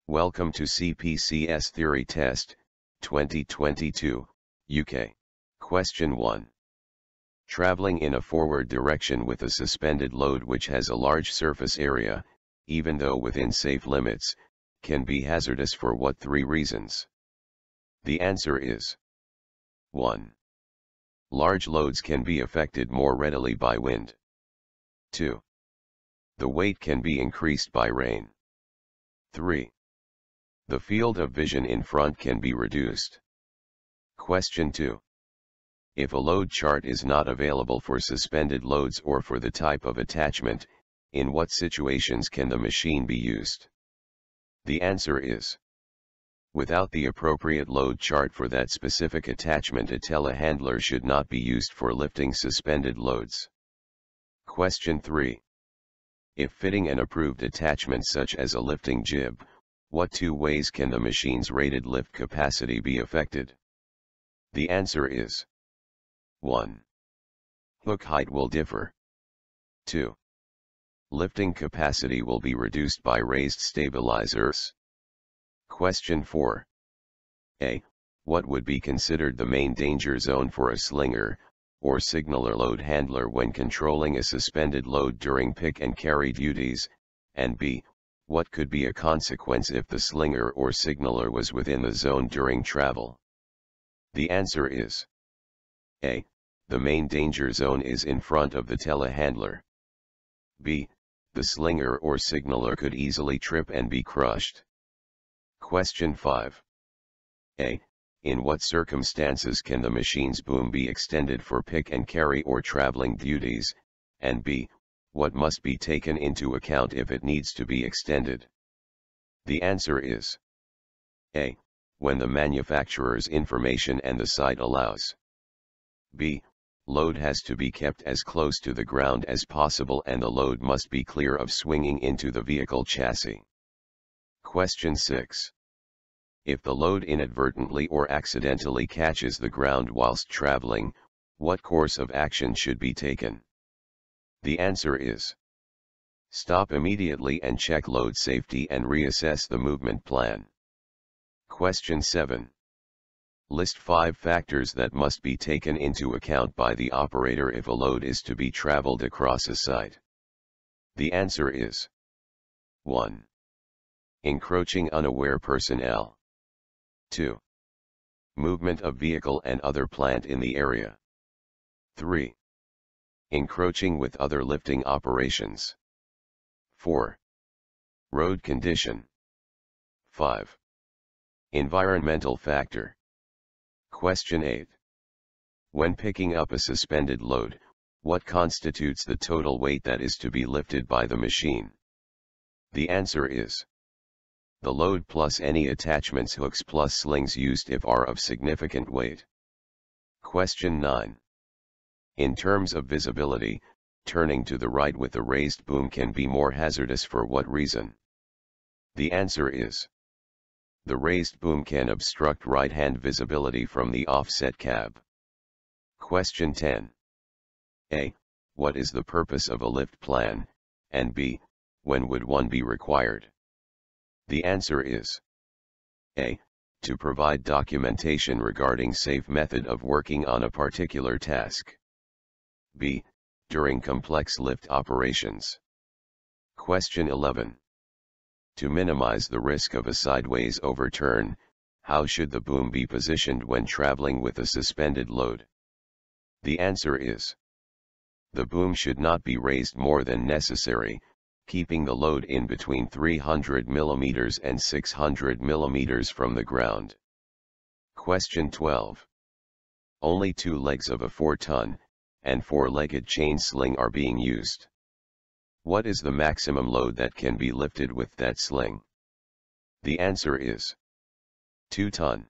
Welcome to CPCS Theory Test, 2022, UK. Question 1. Traveling in a forward direction with a suspended load which has a large surface area, even though within safe limits, can be hazardous for what three reasons? The answer is 1. Large loads can be affected more readily by wind. 2. The weight can be increased by rain. 3. The field of vision in front can be reduced. Question 2. If a load chart is not available for suspended loads or for the type of attachment, in what situations can the machine be used? The answer is: without the appropriate load chart for that specific attachment, a telehandler should not be used for lifting suspended loads. Question 3. If fitting an approved attachment such as a lifting jib, what two ways can the machine's rated lift capacity be affected? The answer is: 1. Hook height will differ. 2. Lifting capacity will be reduced by raised stabilizers. Question 4. A. What would be considered the main danger zone for a slinger, or signaler load handler when controlling a suspended load during pick and carry duties, and B. What could be a consequence if the slinger or signaler was within the zone during travel? The answer is: A. The main danger zone is in front of the telehandler. B. The slinger or signaler could easily trip and be crushed. Question 5. A. In what circumstances can the machine's boom be extended for pick and carry or traveling duties, and B. What must be taken into account if it needs to be extended? The answer is: A. When the manufacturer's information and the site allows. B. Load has to be kept as close to the ground as possible and the load must be clear of swinging into the vehicle chassis. Question 6. If the load inadvertently or accidentally catches the ground whilst traveling, what course of action should be taken? The answer is: stop immediately and check load safety and reassess the movement plan. Question 7. List 5 factors that must be taken into account by the operator if a load is to be traveled across a site. The answer is: 1. Encroaching unaware personnel. 2. Movement of vehicle and other plant in the area. 3. Encroaching with other lifting operations. 4. Road condition. 5. Environmental factor. Question 8. When picking up a suspended load, what constitutes the total weight that is to be lifted by the machine? The answer is: the load plus any attachments, hooks plus slings used if are of significant weight. Question 9. In terms of visibility, turning to the right with a raised boom can be more hazardous for what reason? The answer is: the raised boom can obstruct right-hand visibility from the offset cab. Question 10. A. What is the purpose of a lift plan, and B. When would one be required? The answer is: A. To provide documentation regarding safe method of working on a particular task. B. During complex lift operations. Question 11. To minimize the risk of a sideways overturn, how should the boom be positioned when traveling with a suspended load? The answer is: the boom should not be raised more than necessary, keeping the load in between 300 mm and 600 mm from the ground. Question 12. Only 2 legs of a 4-ton, and 4-legged chain sling are being used. What is the maximum load that can be lifted with that sling? The answer is: 2 ton.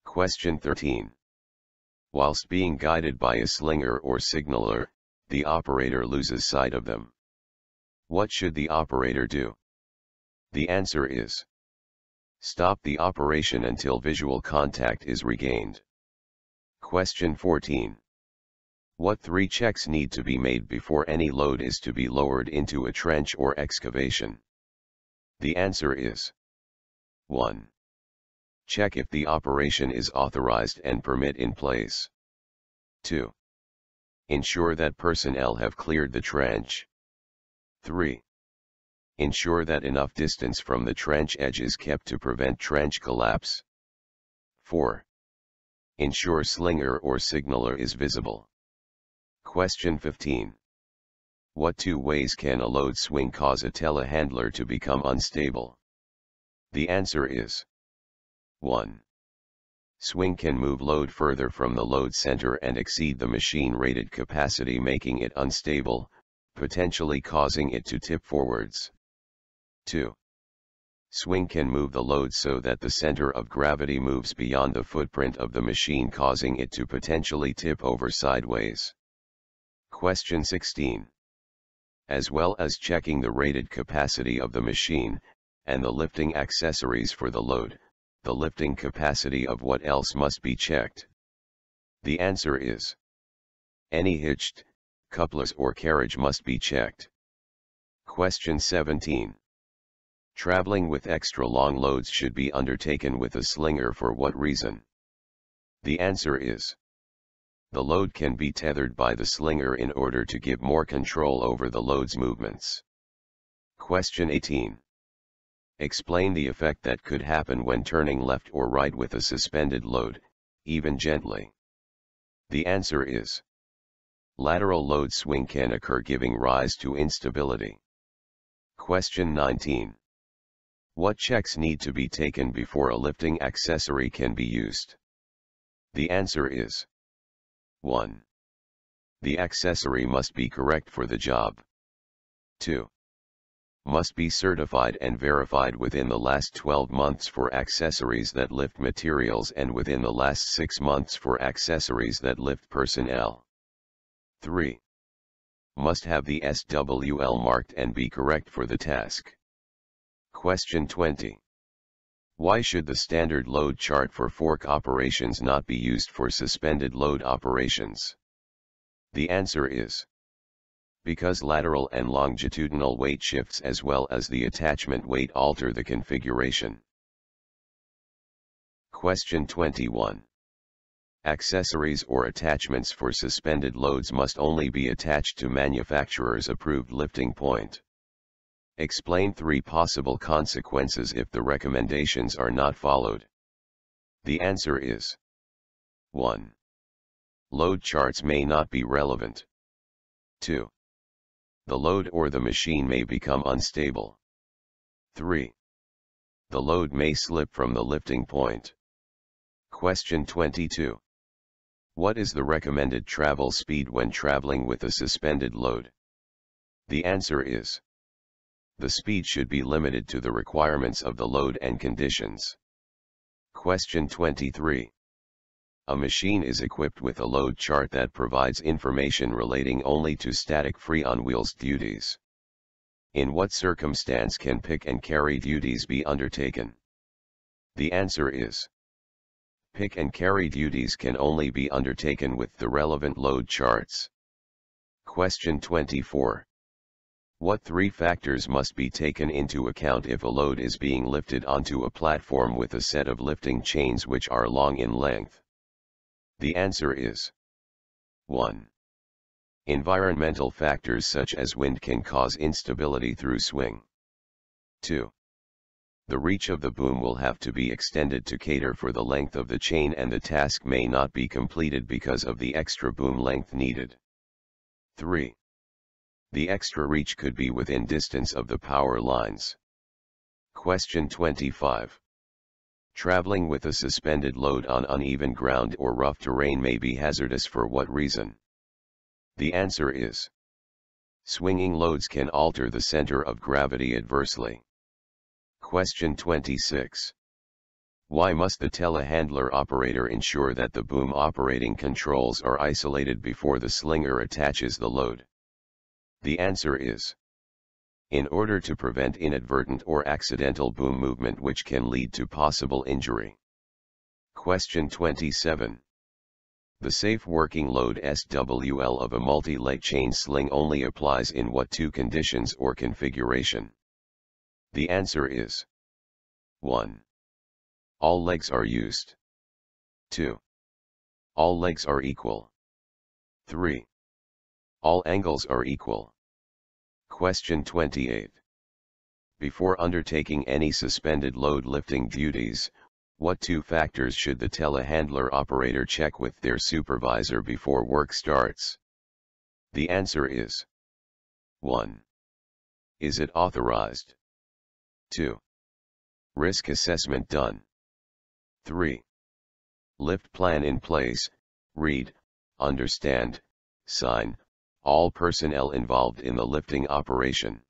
Question 13. Whilst being guided by a slinger or signaler, the operator loses sight of them. What should the operator do? The answer is: stop the operation until visual contact is regained. Question 14. What 3 checks need to be made before any load is to be lowered into a trench or excavation? The answer is: 1. Check if the operation is authorized and permit in place. 2. Ensure that personnel have cleared the trench. 3. Ensure that enough distance from the trench edge is kept to prevent trench collapse. 4. Ensure slinger or signaler is visible. Question 15. What two ways can a load swing cause a telehandler to become unstable? The answer is 1. Swing can move load further from the load center and exceed the machine rated capacity, making it unstable, potentially causing it to tip forwards. 2. Swing can move the load so that the center of gravity moves beyond the footprint of the machine, causing it to potentially tip over sideways. Question 16. As well as checking the rated capacity of the machine, and the lifting accessories for the load, the lifting capacity of what else must be checked? The answer is any hitched, couplers or carriage must be checked. Question 17. Traveling with extra long loads should be undertaken with a slinger for what reason? The answer is the load can be tethered by the slinger in order to give more control over the load's movements. Question 18. Explain the effect that could happen when turning left or right with a suspended load, even gently. The answer is lateral load swing can occur, giving rise to instability. Question 19. What checks need to be taken before a lifting accessory can be used? The answer is 1. The accessory must be correct for the job. 2. Must be certified and verified within the last 12 months for accessories that lift materials and within the last 6 months for accessories that lift personnel. 3. Must have the SWL marked and be correct for the task. Question 20. Why should the standard load chart for fork operations not be used for suspended load operations? The answer is because lateral and longitudinal weight shifts as well as the attachment weight alter the configuration. Question 21. Accessories or attachments for suspended loads must only be attached to manufacturer's approved lifting point. Explain 3 possible consequences if the recommendations are not followed. The answer is 1. Load charts may not be relevant. 2. The load or the machine may become unstable. 3. The load may slip from the lifting point. Question 22. What is the recommended travel speed when traveling with a suspended load? The answer is the speed should be limited to the requirements of the load and conditions. Question 23. A machine is equipped with a load chart that provides information relating only to static free on wheels duties. In what circumstance can pick and carry duties be undertaken? The answer is pick and carry duties can only be undertaken with the relevant load charts. Question 24. What 3 factors must be taken into account if a load is being lifted onto a platform with a set of lifting chains which are long in length? The answer is 1. Environmental factors such as wind can cause instability through swing. 2. The reach of the boom will have to be extended to cater for the length of the chain and the task may not be completed because of the extra boom length needed. 3. The extra reach could be within distance of the power lines. Question 25. Traveling with a suspended load on uneven ground or rough terrain may be hazardous for what reason? The answer is swinging loads can alter the center of gravity adversely. Question 26. Why must the telehandler operator ensure that the boom operating controls are isolated before the slinger attaches the load? The answer is in order to prevent inadvertent or accidental boom movement which can lead to possible injury. Question 27. The safe working load SWL of a multi-leg chain sling only applies in what 2 conditions or configuration? The answer is 1. All legs are used. 2. All legs are equal. 3. All angles are equal. Question 28. Before undertaking any suspended load lifting duties, what two factors should the telehandler operator check with their supervisor before work starts? The answer is 1. Is it authorized? 2. Risk assessment done. 3. Lift plan in place, read, understand, sign, all personnel involved in the lifting operation.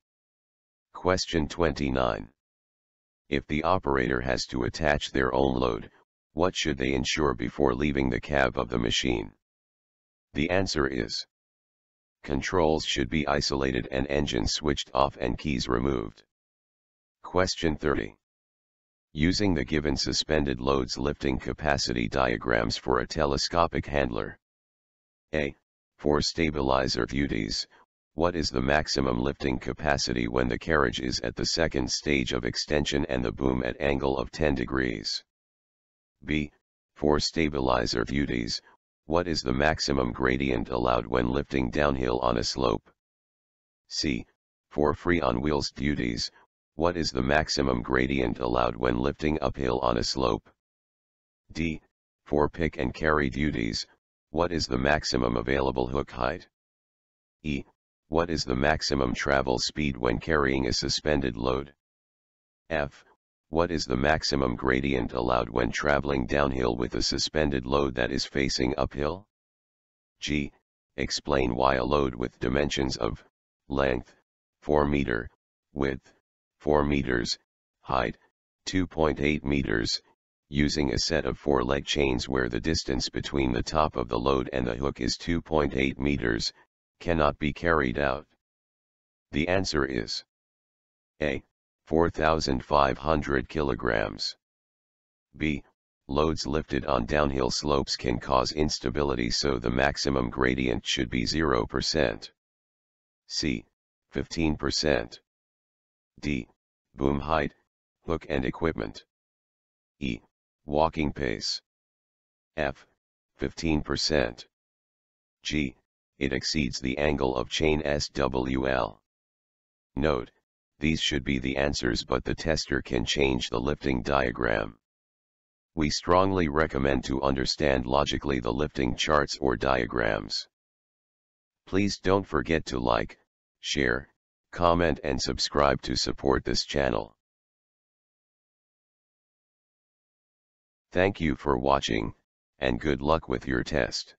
Question 29. If the operator has to attach their own load, what should they ensure before leaving the cab of the machine? The answer is: controls should be isolated and engine switched off and keys removed. Question 30. Using the given suspended loads lifting capacity diagrams for a telescopic handler. A. For stabilizer duties, what is the maximum lifting capacity when the carriage is at the second stage of extension and the boom at angle of 10 degrees? B. For stabilizer duties, what is the maximum gradient allowed when lifting downhill on a slope? C. For free on wheels duties, what is the maximum gradient allowed when lifting uphill on a slope? D. For pick and carry duties, what is the maximum available hook height? E. What is the maximum travel speed when carrying a suspended load? F. What is the maximum gradient allowed when traveling downhill with a suspended load that is facing uphill? G. Explain why a load with dimensions of length 4 meter, width 4 meters, height 2.8 meters, using a set of 4 leg chains where the distance between the top of the load and the hook is 2.8 meters, cannot be carried out. The answer is A. 4,500 kilograms. B. Loads lifted on downhill slopes can cause instability, so the maximum gradient should be 0%. C. 15%. D. Boom height, hook and equipment. E. Walking pace. F. 15%. G. It exceeds the angle of chain SWL. Note, these should be the answers, but the tester can change the lifting diagram. We strongly recommend to understand logically the lifting charts or diagrams. Please don't forget to like, share, comment and subscribe to support this channel. Thank you for watching, and good luck with your test.